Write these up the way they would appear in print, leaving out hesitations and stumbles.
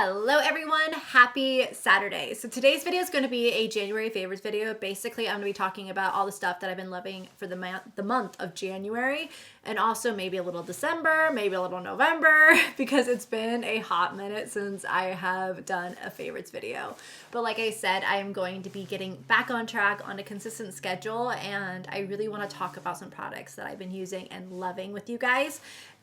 Hello everyone, happy Saturday. So today's video is going to be a January favorites video. Basically, I'm going to be talking about all the stuff that I've been loving for the month of January, and also maybe a little December, maybe a little November, because it's been a hot minute since I have done a favorites video. But like I said, I am going to be getting back on track on a consistent schedule, and I really want to talk about some products that I've been using and loving with you guys.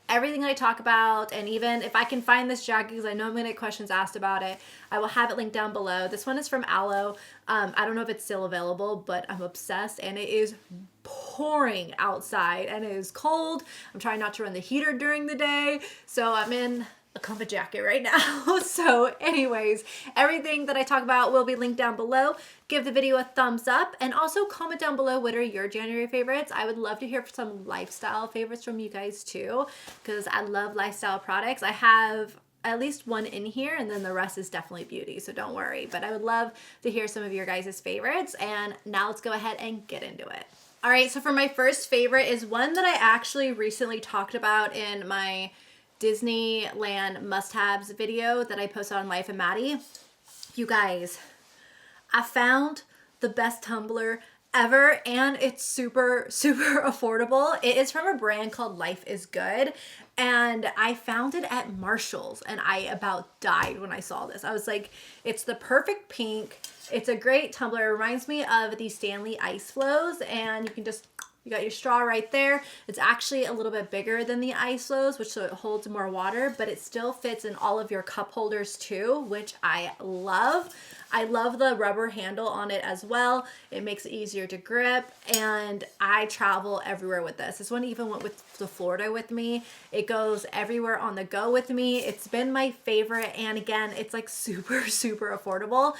Everything that I talk about, and even if I can find this jacket, because I know I'm going to get questions asked about it, I will have it linked down below. This one is from Aloe. I don't know if it's still available, but I'm obsessed, and it is pouring outside, and it is cold. I'm trying not to run the heater during the day, so I'm in a comfy jacket right now. So anyways, everything that I talk about will be linked down below. Give the video a thumbs up, and also comment down below what are your January favorites. I would love to hear some lifestyle favorites from you guys too, because I love lifestyle products. I have at least one in here, and then the rest is definitely beauty, so don't worry. But I would love to hear some of your guys' favorites, and now let's go ahead and get into it. All right, so for my first favorite is one that I actually recently talked about in my Disneyland must-haves video that I posted on Life and Maddie. You guys, I found the best tumbler ever, and it's super affordable. It is from a brand called Life is Good, and I found it at Marshall's, and I about died when I saw this. I was like, it's the perfect pink. It's a great tumbler. It reminds me of the Stanley Ice Flows, and you got your straw right there. It's actually a little bit bigger than the Ice Flows, which so it holds more water, but it still fits in all of your cup holders too, which I love. I love the rubber handle on it as well. It makes it easier to grip, and I travel everywhere with this. This one even went to Florida with me. It goes everywhere on the go with me. It's been my favorite, and again, it's like super affordable.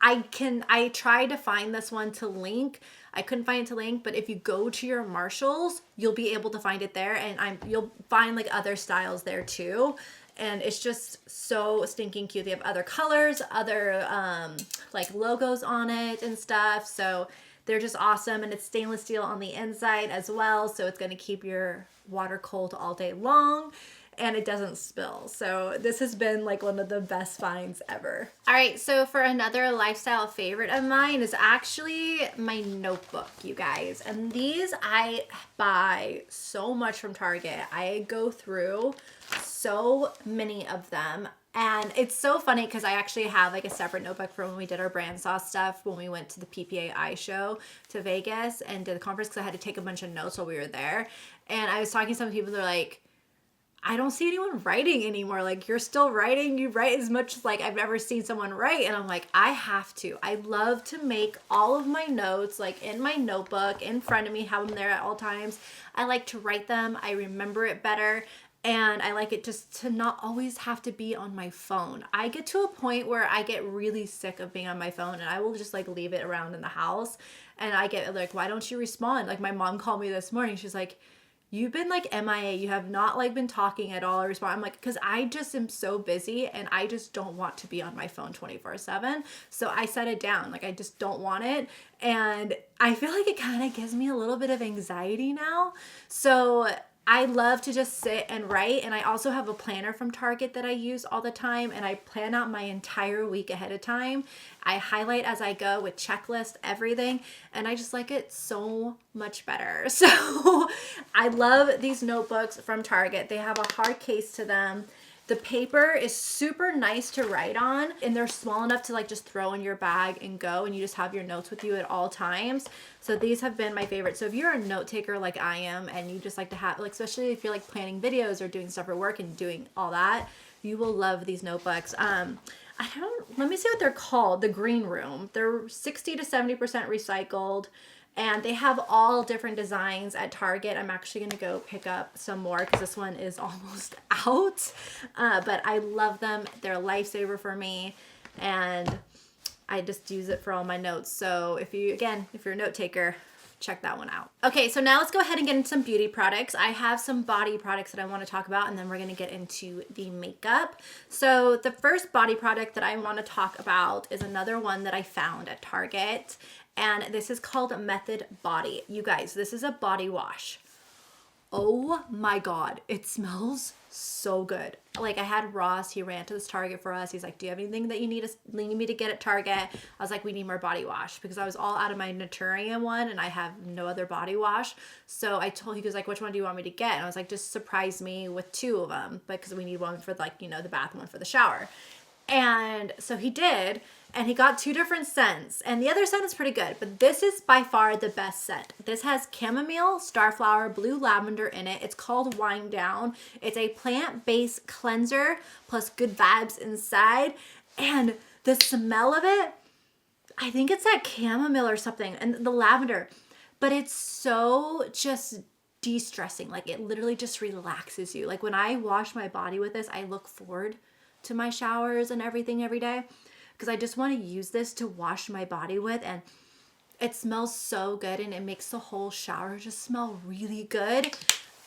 I tried to find this one to link. I couldn't find it to link, but if you go to your Marshalls, you'll be able to find it there, and you'll find like other styles there too. And it's just so stinking cute. They have other colors, other like logos on it and stuff. So they're just awesome, and it's stainless steel on the inside as well, so it's going to keep your water cold all day long, and it doesn't spill. So this has been like one of the best finds ever. All right, so for another lifestyle favorite of mine is actually my notebook, you guys. And these I buy so much from Target. I go through so many of them. And it's so funny because I actually have like a separate notebook for when we did our brand sauce stuff, when we went to the PPA Eye Show to Vegas and did the conference, because I had to take a bunch of notes while we were there. And I was talking to some people, they're like, I don't see anyone writing anymore. Like, you're still writing. You write as much as like I've ever seen someone write. And I'm like, I have to. I love to make all of my notes like in my notebook in front of me, have them there at all times. I like to write them. I remember it better. And I like it just to not always have to be on my phone. I get to a point where I get really sick of being on my phone, and I will just like leave it around in the house. And I get like, why don't you respond? Like, my mom called me this morning. She's like, you've been like MIA. You have not like been talking at all or respond. I'm like, because I just am so busy, and I just don't want to be on my phone 24/7. So I set it down. Like, I just don't want it. And I feel like it kind of gives me a little bit of anxiety now. So I love to just sit and write, and I also have a planner from Target that I use all the time, and I plan out my entire week ahead of time. I highlight as I go with checklist, everything, and I just like it so much better. So I love these notebooks from Target. They have a hard case to them. The paper is super nice to write on, and they're small enough to like just throw in your bag and go, and you just have your notes with you at all times. So these have been my favorite. So if you're a note taker like I am, and you just like to have, like, especially if you're like planning videos or doing stuff for work and doing all that, you will love these notebooks. Let me see what they're called. The Greenroom. They're 60 to 70% recycled. And they have all different designs at Target. I'm actually going to go pick up some more because this one is almost out. But I love them. They're a lifesaver for me. And I just use it for all my notes. So if you're a note taker, check that one out. Okay, so now let's go ahead and get into some beauty products. I have some body products that I want to talk about, and then we're going to get into the makeup. So the first body product that I want to talk about is another one that I found at Target. And this is called Method Body. You guys, this is a body wash. Oh my God, it smells so good. Like I had Ross, he ran to this Target for us. He's like, do you have anything that you need me to get at Target? I was like, we need more body wash because I was all out of my Naturium one and I have no other body wash. So he goes like, which one do you want me to get? And I was like, just surprise me with 2 of them because we need one for like, you know, the bath and one for the shower. And so he did, and he got 2 different scents, and the other scent is pretty good, but this is by far the best scent. This has chamomile, starflower, blue lavender in it. It's called Wind Down. It's a plant-based cleanser plus good vibes inside, and the smell of it, I think it's that chamomile or something, and the lavender, but it's so just de-stressing. Like it literally just relaxes you. Like when I wash my body with this, I look forward to my showers and everything every day because I just want to use this to wash my body with, and it smells so good and it makes the whole shower just smell really good.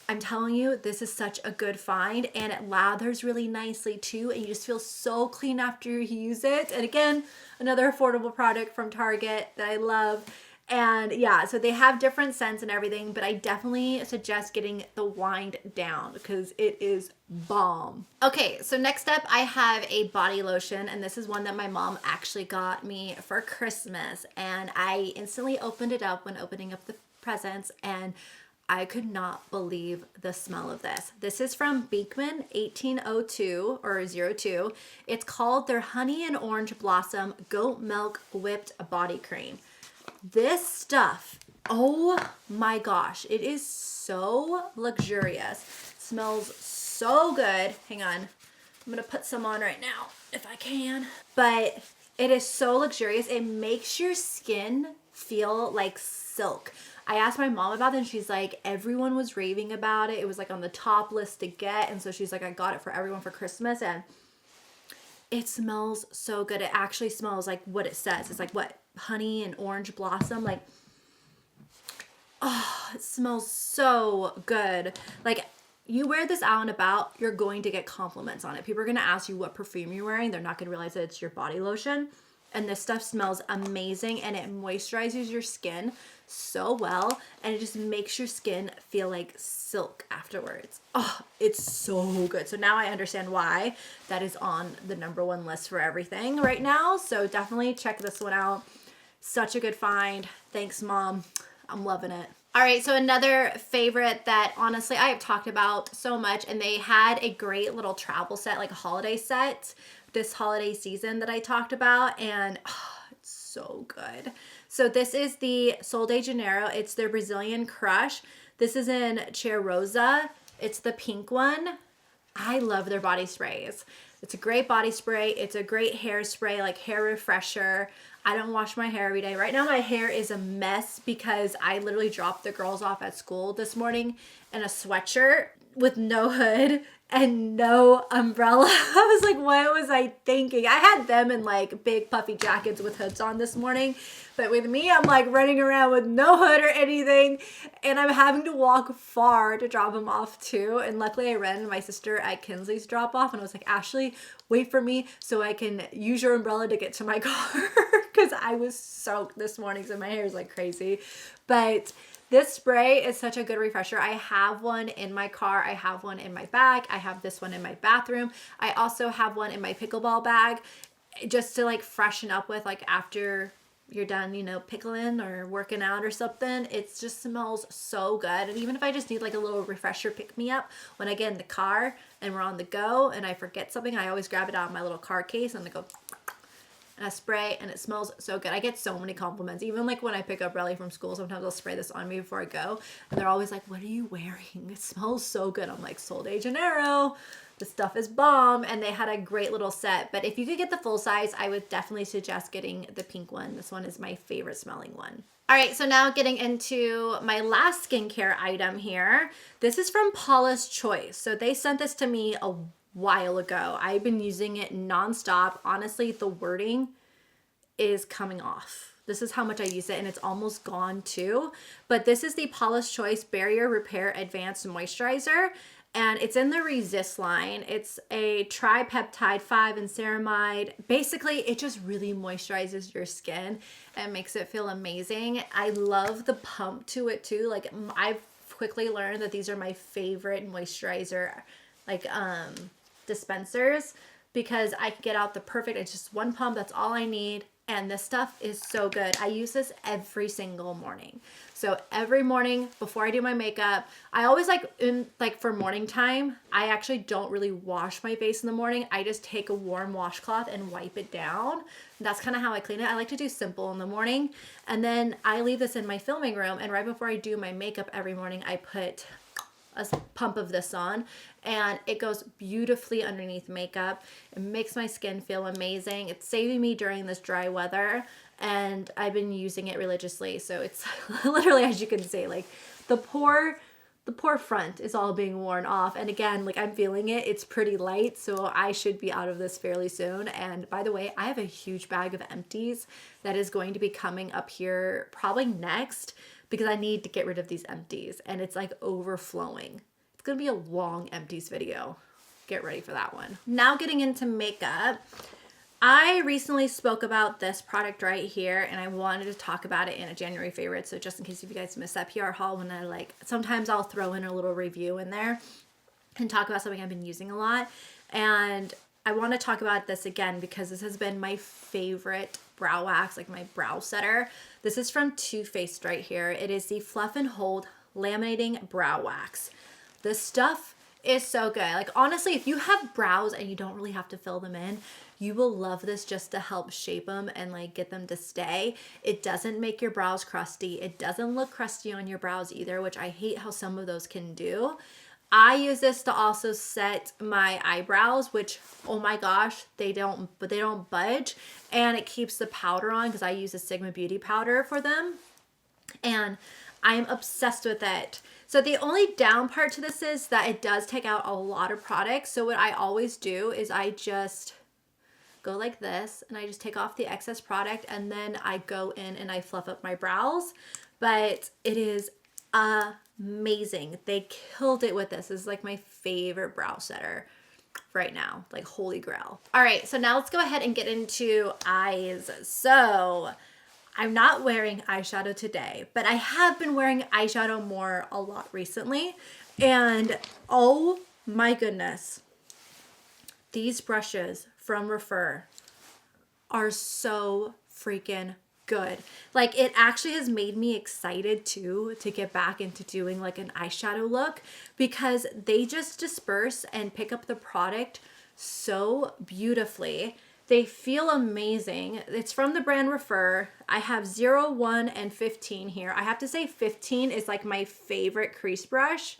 I'm telling you, this is such a good find, and it lathers really nicely too, and you just feel so clean after you use it. And again, another affordable product from Target that I love. And yeah, so they have different scents and everything, but I definitely suggest getting the Wind Down because it is bomb. Okay, so next up I have a body lotion, and this is one that my mom actually got me for Christmas, and I instantly opened it up when opening up the presents, and I could not believe the smell of this. This is from Beekman 1802 or 02. It's called their Honey and Orange Blossom Goat Milk Whipped Body Cream. This stuff, oh my gosh, it is so luxurious. It smells so good. Hang on, I'm gonna put some on right now if I can. But it is so luxurious. It makes your skin feel like silk. I asked my mom about it and she's like, everyone was raving about it. It was like on the top list to get. And so she's like, I got it for everyone for Christmas, and it smells so good. It actually smells like what it says. It's like what? Honey and orange blossom. Like, oh, it smells so good. Like, you wear this out and about, you're going to get compliments on it. People are going to ask you what perfume you're wearing. They're not going to realize that it's your body lotion. And this stuff smells amazing, and it moisturizes your skin so well, and it just makes your skin feel like silk afterwards. Oh, it's so good. So now I understand why that is on the #1 list for everything right now. So definitely check this one out. Such a good find. Thanks, Mom. I'm loving it. All right, so another favorite that honestly I have talked about so much, and they had a great little travel set, like a holiday set this holiday season that I talked about, and oh, it's so good. So this is the Sol de Janeiro. It's their Brazilian Crush. This is in Cheirosa. It's the pink one. I love their body sprays. It's a great body spray. It's a great hair spray, like hair refresher. I don't wash my hair every day. Right now my hair is a mess because I literally dropped the girls off at school this morning in a sweatshirt with no hood and no umbrella. I was like, what was I thinking? I had them in like big puffy jackets with hoods on this morning, but with me, I'm like running around with no hood or anything, and I'm having to walk far to drop them off too. And luckily I ran into my sister at Kinsley's drop off, and I was like, Ashley, wait for me so I can use your umbrella to get to my car because I was soaked this morning, so my hair is like crazy. But this spray is such a good refresher. I have one in my car. I have one in my bag. I have this one in my bathroom. I also have one in my pickleball bag just to like freshen up with, like after you're done, you know, pickling or working out or something. It just smells so good. And even if I just need like a little refresher pick me up when I get in the car and we're on the go and I forget something, I always grab it out of my little car case and I go and I spray, and it smells so good. I get so many compliments. Even like when I pick up Riley from school, sometimes I'll spray this on me before I go, and they're always like, what are you wearing? It smells so good. I'm like, Sol de Janeiro. The stuff is bomb, and they had a great little set. But if you could get the full size, I would definitely suggest getting the pink one. This one is my favorite smelling one. All right, so now getting into my last skincare item here. This is from Paula's Choice. So they sent this to me a while ago. I've been using it nonstop. Honestly, the wording is coming off. This is how much I use it, and it's almost gone too. But this is the Paula's Choice Barrier Repair Advanced Moisturizer, and it's in the Resist line. It's a tripeptide 5 and ceramide. Basically, it just really moisturizes your skin and makes it feel amazing. I love the pump to it too. Like, I've quickly learned that these are my favorite moisturizer like dispensers, because I can get out the perfect, it's just one pump, that's all I need. And this stuff is so good. I use this every single morning. So every morning before I do my makeup, I always for morning time, I actually don't really wash my face in the morning. I just take a warm washcloth and wipe it down. That's kind of how I clean it. I like to do simple in the morning. And then I leave this in my filming room. And right before I do my makeup every morning, I put a pump of this on, and it goes beautifully underneath makeup. It makes my skin feel amazing. It's saving me during this dry weather, and I've been using it religiously. So it's literally, as you can see, like the pore front is all being worn off. And again, like I'm feeling it. It's pretty light, so I should be out of this fairly soon. And by the way, I have a huge bag of empties that is going to be coming up here probably next, because I need to get rid of these empties, and it's like overflowing. It's gonna be a long empties video. Get ready for that one. Now getting into makeup, I recently spoke about this product right here, and I wanted to talk about it in a January favorite. So just in case if you guys missed that PR haul, when I sometimes I'll throw in a little review in there and talk about something I've been using a lot. And I want to talk about this again because this has been my favorite brow wax, like my brow setter. This is from Too Faced right here. It is the Fluff and Hold Laminating Brow Wax. This stuff is so good. Like honestly, if you have brows and you don't really have to fill them in, you will love this just to help shape them and like get them to stay. It doesn't make your brows crusty. It doesn't look crusty on your brows either, which I hate how some of those can do. I use this to also set my eyebrows, which, oh my gosh, they don't budge, and it keeps the powder on because I use a Sigma Beauty powder for them, and I'm obsessed with it. So the only down part to this is that it does take out a lot of product. So what I always do is I just go like this, and I just take off the excess product, and then I go in and I fluff up my brows. But it is amazing. They killed it with this. This is like my favorite brow setter right now, like holy grail. All right, so now let's go ahead and get into eyes. So I'm not wearing eyeshadow today, but I have been wearing eyeshadow a lot recently. And oh my goodness, these brushes from Rèphr are so freaking good. Like it actually has made me excited too to get back into doing like an eyeshadow look, because they just disperse and pick up the product so beautifully. They feel amazing. It's from the brand Rèphr. I have 0, 1, and 15 here. I have to say 15 is like my favorite crease brush.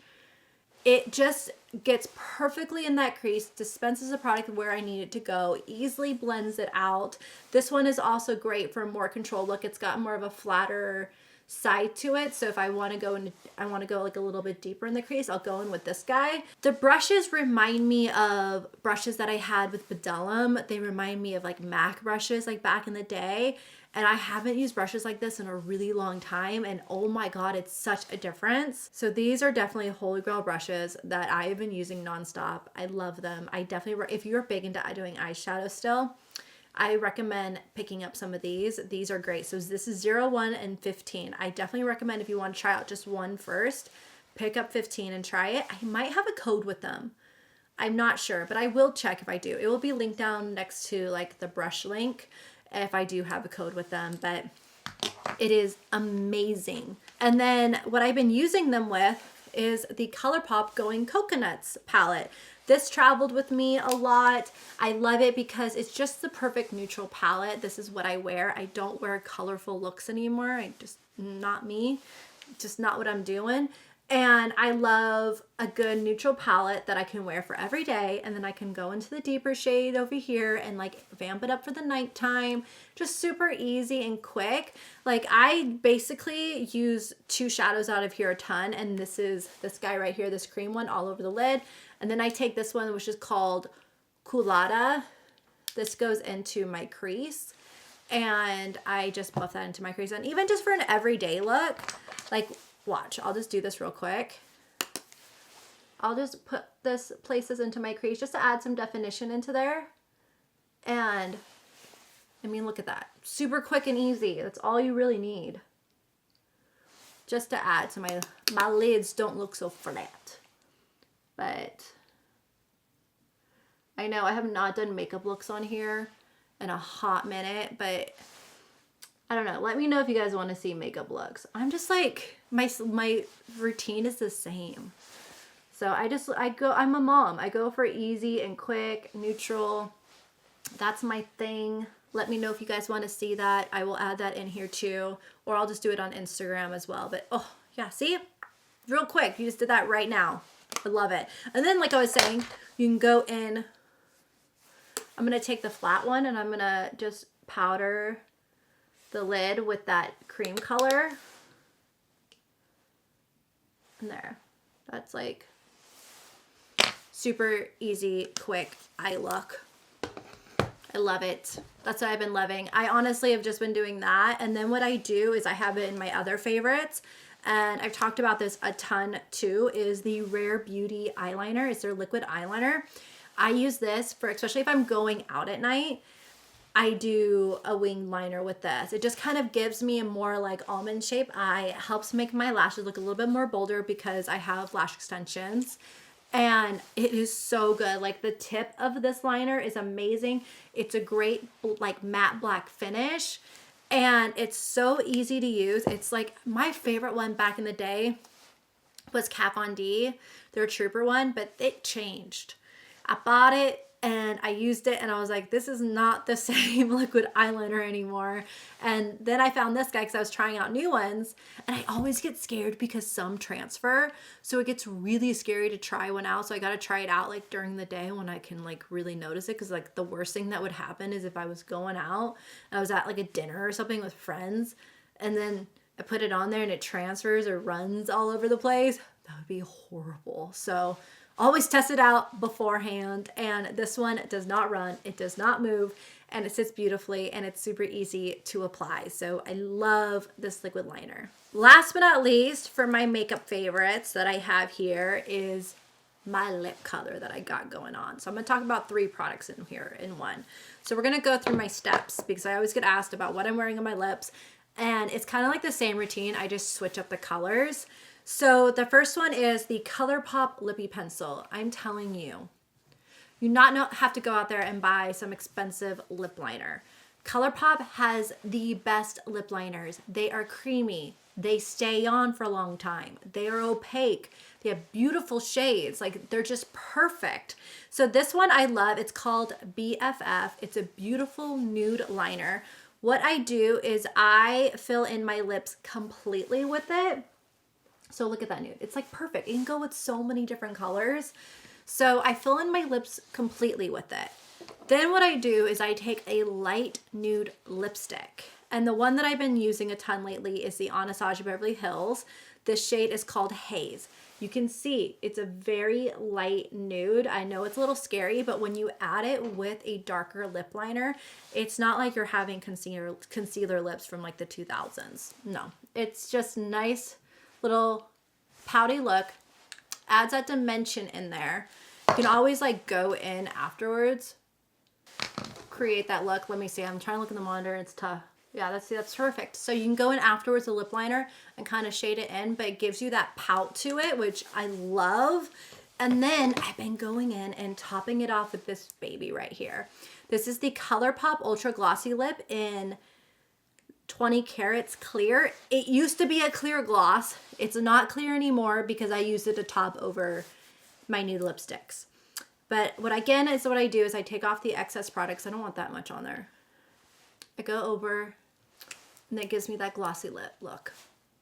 It just gets perfectly in that crease, dispenses the product where I need it to go, easily blends it out. This one is also great for a more controlled look. It's got more of a flatter side to it. So if I want to go like a little bit deeper in the crease, I'll go in with this guy. The brushes remind me of brushes that I had with Bdellium. They remind me of like MAC brushes like back in the day. And I haven't used brushes like this in a really long time. And oh my God, it's such a difference. So these are definitely holy grail brushes that I have been using nonstop. I love them. I definitely, if you're big into doing eyeshadow still, I recommend picking up some of these. These are great. So this is 0, 1, and 15. I definitely recommend if you want to try out just one first, pick up 15 and try it. I might have a code with them. I'm not sure, but I will check if I do. It will be linked down next to like the brush link if I do have a code with them, but it is amazing. And then what I've been using them with is the Colourpop Going Coconuts palette. This traveled with me a lot. I love it because it's just the perfect neutral palette. This is what I wear. I don't wear colorful looks anymore. Not me, just not what I'm doing. And I love a good neutral palette that I can wear for every day. And then I can go into the deeper shade over here and like vamp it up for the nighttime. Just super easy and quick. Like I basically use 2 shadows out of here a ton. And this is this guy right here, this cream one all over the lid. And then I take this one, which is called Culotta. This goes into my crease. And I just buff that into my crease. And even just for an everyday look, like watch, I'll just do this real quick. I'll just place this into my crease just to add some definition into there. And I mean, look at that. Super quick and easy. That's all you really need. just to add so my lids don't look so flat. But I know I have not done makeup looks on here in a hot minute, but I don't know. Let me know if you guys want to see makeup looks. I'm just like, my routine is the same. So I'm a mom. I go for easy and quick, neutral. That's my thing. Let me know if you guys want to see that. I will add that in here too, or I'll just do it on Instagram as well. But oh yeah, see? Real quick. You just did that right now. I love it. And then like I was saying, you can go in. I'm going to take the flat one and I'm going to just powder the lid with that cream color. And there. That's like super easy, quick eye look. I love it. That's what I've been loving. I honestly have just been doing that. And then what I do is I have it in my other favorites. And I've talked about this a ton too, is the Rare Beauty eyeliner. It's their liquid eyeliner. I use this for, especially if I'm going out at night, I do a winged liner with this. It just kind of gives me a more like almond shape eye. It helps make my lashes look a little bit more bolder because I have lash extensions. And it is so good. Like the tip of this liner is amazing. It's a great like matte black finish. And it's so easy to use. It's like my favorite one back in the day was Kat Von D, their Trooper one, but it changed. I bought it and I used it and I was like, this is not the same liquid eyeliner anymore. And then I found this guy because I was trying out new ones, and I always get scared because some transfer. So it gets really scary to try one out. So I got to try it out like during the day when I can like really notice it. Cause like the worst thing that would happen is if I was going out, I was at like a dinner or something with friends, and then I put it on there and it transfers or runs all over the place. That would be horrible. So always test it out beforehand. And this one does not run, it does not move, and it sits beautifully, and it's super easy to apply. So I love this liquid liner. Last but not least, for my makeup favorites that I have here is my lip color that I got going on. So I'm going to talk about 3 products in here in one. So we're going to go through my steps because I always get asked about what I'm wearing on my lips, and it's kind of like the same routine. I just switch up the colors. So the first one is the Colourpop Lippy Pencil. I'm telling you, you not have to go out there and buy some expensive lip liner. Colourpop has the best lip liners. They are creamy. They stay on for a long time. They are opaque. They have beautiful shades. Like, they're just perfect. So this one I love. It's called BFF. It's a beautiful nude liner. What I do is I fill in my lips completely with it. So look at that nude. It's like perfect. You can go with so many different colors. So I fill in my lips completely with it. Then what I do is I take a light nude lipstick. And the one that I've been using a ton lately is the Anastasia Beverly Hills. This shade is called Haze. You can see it's a very light nude. I know it's a little scary, but when you add it with a darker lip liner, it's not like you're having concealer lips from like the 2000s. No, it's just nice little pouty look, adds that dimension in there. You can always like go in afterwards, create that look. Let me see, I'm trying to look in the monitor, it's tough. Yeah, that's perfect. So you can go in afterwards with a lip liner and kind of shade it in, but it gives you that pout to it, which I love. And then I've been going in and topping it off with this baby right here. This is the Colourpop Ultra Glossy Lip in 20 carats clear. It used to be a clear gloss. It's not clear anymore because I used it to top over my nude lipsticks. But what I do is I take off the excess products. I don't want that much on there. I go over, and that gives me that glossy lip look.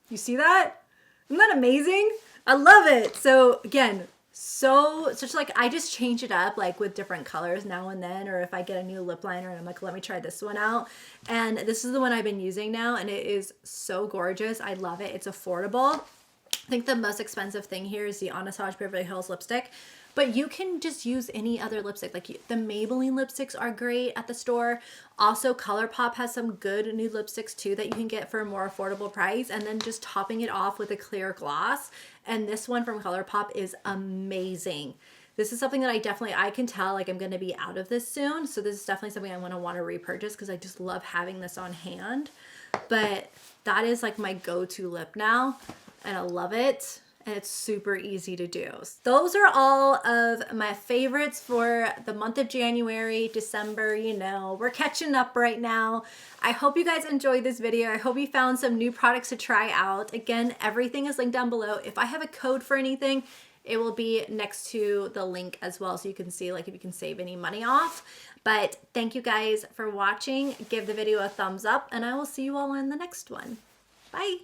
You see that? Isn't that amazing? I love it. So again, such like I just change it up like with different colors now and then, or if I get a new lip liner and I'm like, let me try this one out. And this is the one I've been using now, and it is so gorgeous. I love it. It's affordable. I think the most expensive thing here is the Anastasia Beverly Hills lipstick, but you can just use any other lipstick. Like the Maybelline lipsticks are great at the store. Also, Colourpop has some good nude lipsticks too that you can get for a more affordable price, and then just topping it off with a clear gloss. And this one from Colourpop is amazing. This is something that I can tell like I'm going to be out of this soon. So this is definitely something I'm going to want to repurchase because I just love having this on hand. But that is like my go-to lip now, and I love it. And it's super easy to do. Those are all of my favorites for the month of January, December, you know, we're catching up right now. I hope you guys enjoyed this video. I hope you found some new products to try out. Again, everything is linked down below. If I have a code for anything, it will be next to the link as well, so you can see like if you can save any money off. But thank you guys for watching. Give the video a thumbs up, and I will see you all in the next one. Bye.